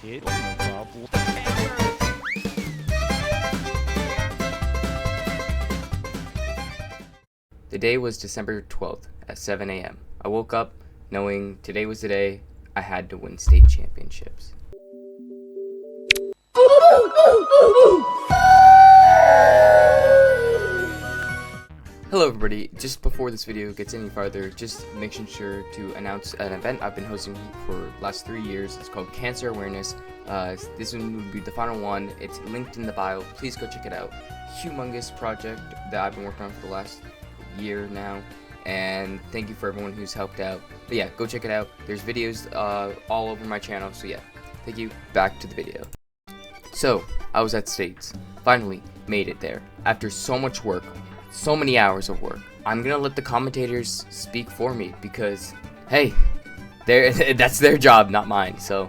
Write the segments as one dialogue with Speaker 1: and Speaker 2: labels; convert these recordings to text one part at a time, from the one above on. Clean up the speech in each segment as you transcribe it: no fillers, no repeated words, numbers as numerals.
Speaker 1: hit. No problem.
Speaker 2: The day was December 12th at 7 a.m. I woke up knowing today was the day I had to win state championships. Hello everybody, just before this video gets any farther, just making sure to announce an event I've been hosting for the last 3 years. It's called Cancer Awareness. This one would be the final one. It's linked in the bio. Please go check it out. Humongous project that I've been working on for the last year now, and thank you for everyone who's helped out. But yeah, go check it out. There's videos all over my channel, so yeah, thank you. Back to the video. So, I was at States. Finally made it there. After so much work, so many hours of work. I'm gonna let the commentators speak for me because, hey, that's their job, not mine. So,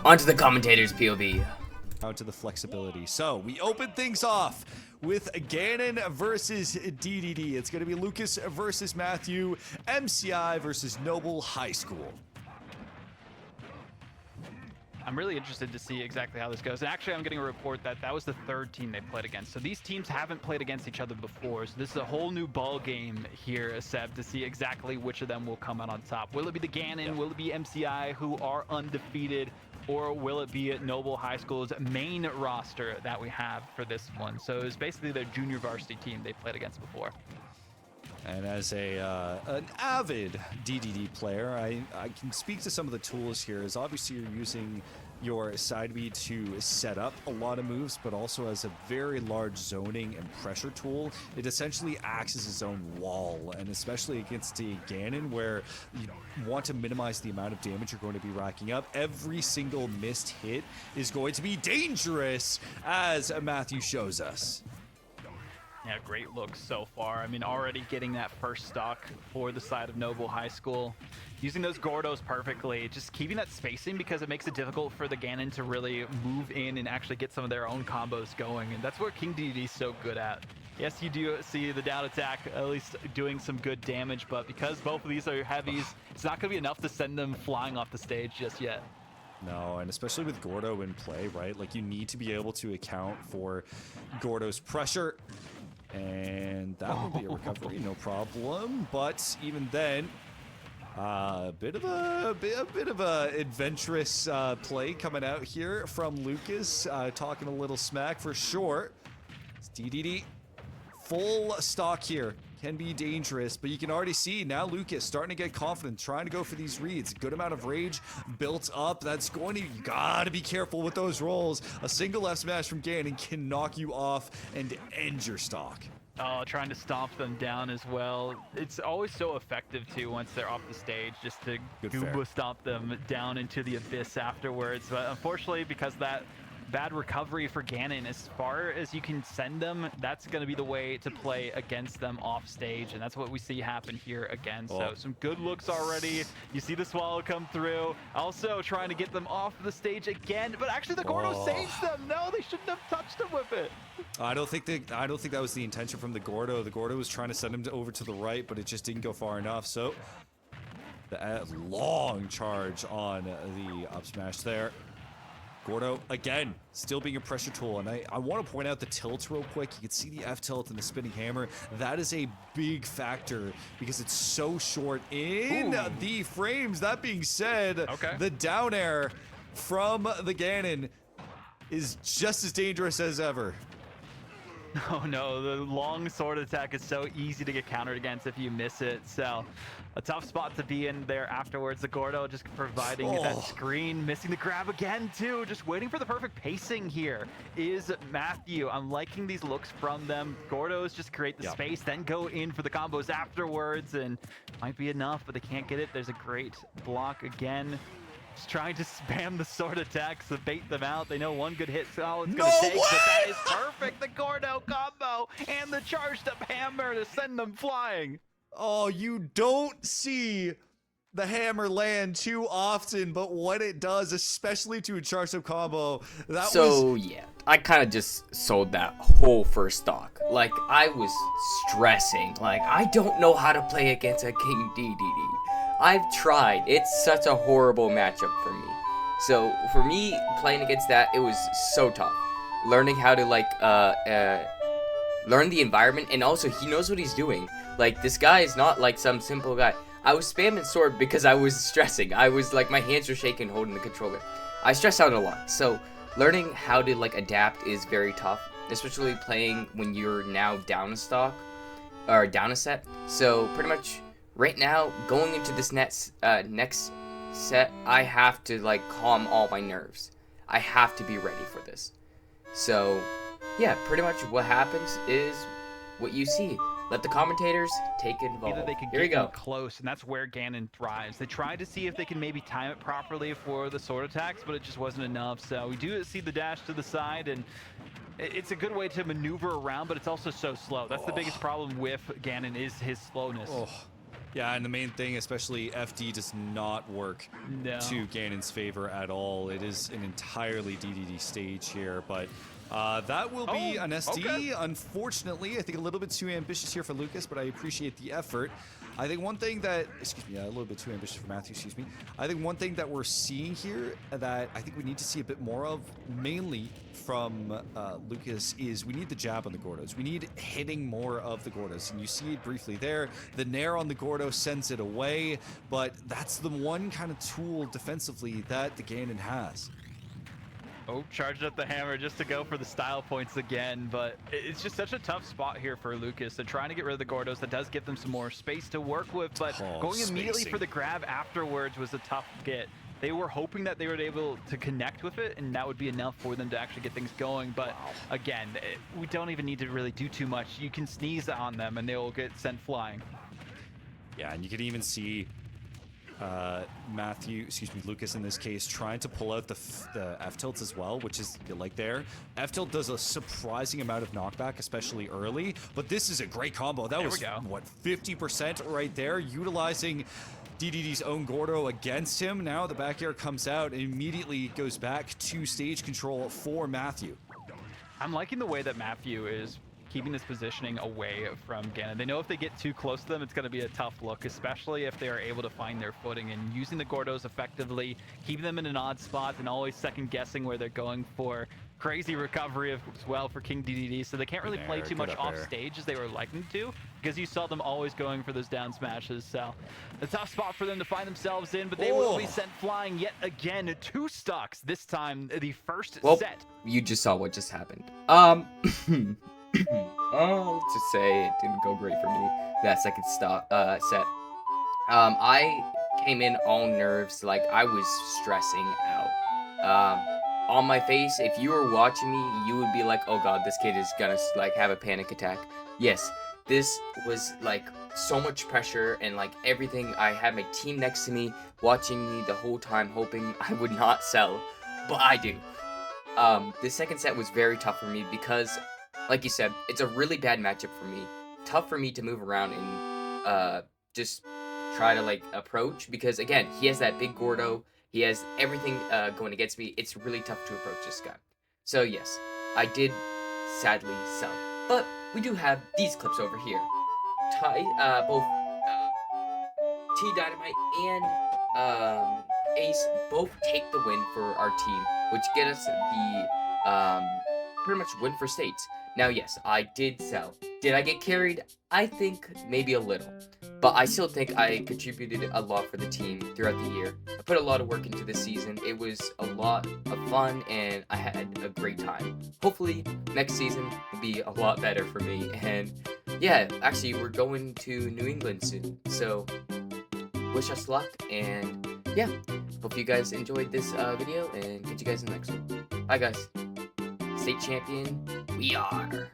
Speaker 2: on to the commentators' POV.
Speaker 1: Out to the flexibility. So, we open things off with Ganon versus DDD. It's going to be Lucas versus Matthew, MCI versus Noble High School.
Speaker 3: I'm really interested to see exactly how this goes. And actually, I'm getting a report that that was the third team they played against. So these teams haven't played against each other before. So this is a whole new ball game here, Seb, to see exactly which of them will come out on top. Will it be the Ganon? Yep. Will it be MCI, who are undefeated? Or will it be Noble High School's main roster that we have for this one? So it's basically their junior varsity team they played against before.
Speaker 1: And as an avid DDD player, I can speak to some of the tools here. As obviously you're using your side B to set up a lot of moves, but also as a very large zoning and pressure tool. It essentially acts as its own wall, and especially against a Ganon, where you want to minimize the amount of damage you're going to be racking up. Every single missed hit is going to be dangerous, as Matthew shows us.
Speaker 3: Yeah, great look so far. I mean, already getting that first stock for the side of Noble High School. Using those Gordos perfectly, just keeping that spacing because it makes it difficult for the Ganon to really move in and actually get some of their own combos going. And that's what King DDD is so good at. Yes, you do see the down attack at least doing some good damage, but because both of these are heavies, it's not going to be enough to send them flying off the stage just yet.
Speaker 1: No, and especially with Gordo in play, right? Like, you need to be able to account for Gordo's pressure. And that will be a recovery, no problem. But even then, a bit of a adventurous play coming out here from Lucas, talking a little smack for sure. It's DDD full stock here. Can be dangerous, but you can already see now Lucas starting to get confident, trying to go for these reads. Good amount of rage built up. That's going to, you gotta be careful with those rolls. A single F smash from Ganon can knock you off and end your stock.
Speaker 3: Oh, trying to stomp them down as well. It's always so effective too once they're off the stage, just to Goomba stomp them down into the abyss afterwards. But unfortunately, because that bad recovery for Ganon, as far as you can send them, that's going to be the way to play against them off stage, and that's what we see happen here again. So some good looks already. You see the swallow come through, also trying to get them off the stage again, but actually the Gordo saves them. No, they shouldn't have touched him with it.
Speaker 1: I don't think that was the intention from the Gordo. The Gordo was trying to send him over to the right, but it just didn't go far enough. So the long charge on the up smash there. Gordo, again, still being a pressure tool, and I want to point out the tilt real quick. You can see the F-tilt and the spinning hammer. That is a big factor because it's so short in the frames. That being said, the down air from the Ganon is just as dangerous as ever.
Speaker 3: Oh no, the long sword attack is so easy to get countered against if you miss it. So a tough spot to be in there afterwards. The Gordo just providing that screen, missing the grab again too. Just waiting for the perfect pacing here is Matthew. I'm liking these looks from them. Gordos just create the space, then go in for the combos afterwards, and might be enough, but they can't get it. There's a great block again. Just trying to spam the sword attacks to bait them out. They know one good hit is all it's going to take, but that is perfect. The Gordo combo and the charged up hammer to send them flying.
Speaker 1: Oh, you don't see the hammer land too often, but when it does, especially to a charged up combo,
Speaker 2: yeah, I kind of just sold that whole first stock. Like, I was stressing. Like, I don't know how to play against a King DDD. I've tried. It's such a horrible matchup for me. So for me, playing against that, it was so tough. Learning how to like learn the environment, and also he knows what he's doing. Like, this guy is not like some simple guy. I was spamming sword because I was stressing. I was like, my hands were shaking holding the controller. I stress out a lot. So learning how to like adapt is very tough, especially playing when you're now down a stock or down a set. So pretty much right now, going into this next set, I have to like calm all my nerves. I have to be ready for this. So yeah, pretty much what happens is what you see. Let the commentators take it involved.
Speaker 3: Either they can
Speaker 2: Here we
Speaker 3: get them
Speaker 2: go.
Speaker 3: close, and that's where Ganon thrives. They tried to see if they can maybe time it properly for the sword attacks, but it just wasn't enough. So we do see the dash to the side, and it's a good way to maneuver around, but it's also so slow. That's the biggest problem with Ganon, is his slowness.
Speaker 1: Oh. Yeah, and the main thing, especially FD, does not work to Ganon's favor at all. It is an entirely DDD stage here, but that will be an SD.
Speaker 3: Okay.
Speaker 1: Unfortunately, I think a little bit too ambitious here for Lucas, but I appreciate the effort. I think one thing that, a little bit too ambitious for Matthew, excuse me. I think one thing that we're seeing here that I think we need to see a bit more of, mainly from Lucas, is we need the jab on the Gordos. We need hitting more of the Gordos, and you see it briefly there. The Nair on the Gordo sends it away, but that's the one kind of tool defensively that the Ganon has.
Speaker 3: Oh, charged up the hammer just to go for the style points again, but it's just such a tough spot here for Lucas. They're trying to get rid of the Gordos. That does give them some more space to work with, but going immediately for the grab afterwards was a tough get. They were hoping that they were able to connect with it, and that would be enough for them to actually get things going. But again, we don't even need to really do too much. You can sneeze on them, and they will get sent flying.
Speaker 1: Yeah, and you can even see Lucas in this case, trying to pull out the F-tilts as well, which is like there. F-tilt does a surprising amount of knockback, especially early, but this is a great combo. That was, what, 50% right there, utilizing DDD's own Gordo against him. Now the back air comes out and immediately goes back to stage control for Matthew.
Speaker 3: I'm liking the way that Matthew is keeping this positioning away from Ganon. They know if they get too close to them, it's going to be a tough look, especially if they are able to find their footing, and using the Gordos effectively, keeping them in an odd spot, and always second guessing where they're going for. Crazy recovery as well for King DDD, so they can't really play too much off stage as they were liking to, because you saw them always going for those down smashes. So a tough spot for them to find themselves in, but they will be sent flying yet again. 2 stocks this time, the first set.
Speaker 2: You just saw what just happened. Let's just say it didn't go great for me that second set. I came in all nerves, like I was stressing out. On my face, if you were watching me, you would be like, oh god, this kid is gonna like have a panic attack. Yes, this was like so much pressure and like everything. I had my team next to me, watching me the whole time, hoping I would not sell, but I do. The second set was very tough for me because, like you said, it's a really bad matchup for me. Tough for me to move around and just try to like approach, because again, he has that big Gordo. He has everything going against me. It's really tough to approach this guy. So yes, I did sadly sell. But we do have these clips over here. Both T Dynamite and Ace both take the win for our team, which get us the pretty much win for states. Now yes, I did sell. Did I get carried? I think maybe a little. But I still think I contributed a lot for the team throughout the year. I put a lot of work into this season. It was a lot of fun and I had a great time. Hopefully next season will be a lot better for me. And yeah, actually we're going to New England soon. So wish us luck, and yeah, hope you guys enjoyed this video and catch you guys in the next one. Bye guys. State champion, we are.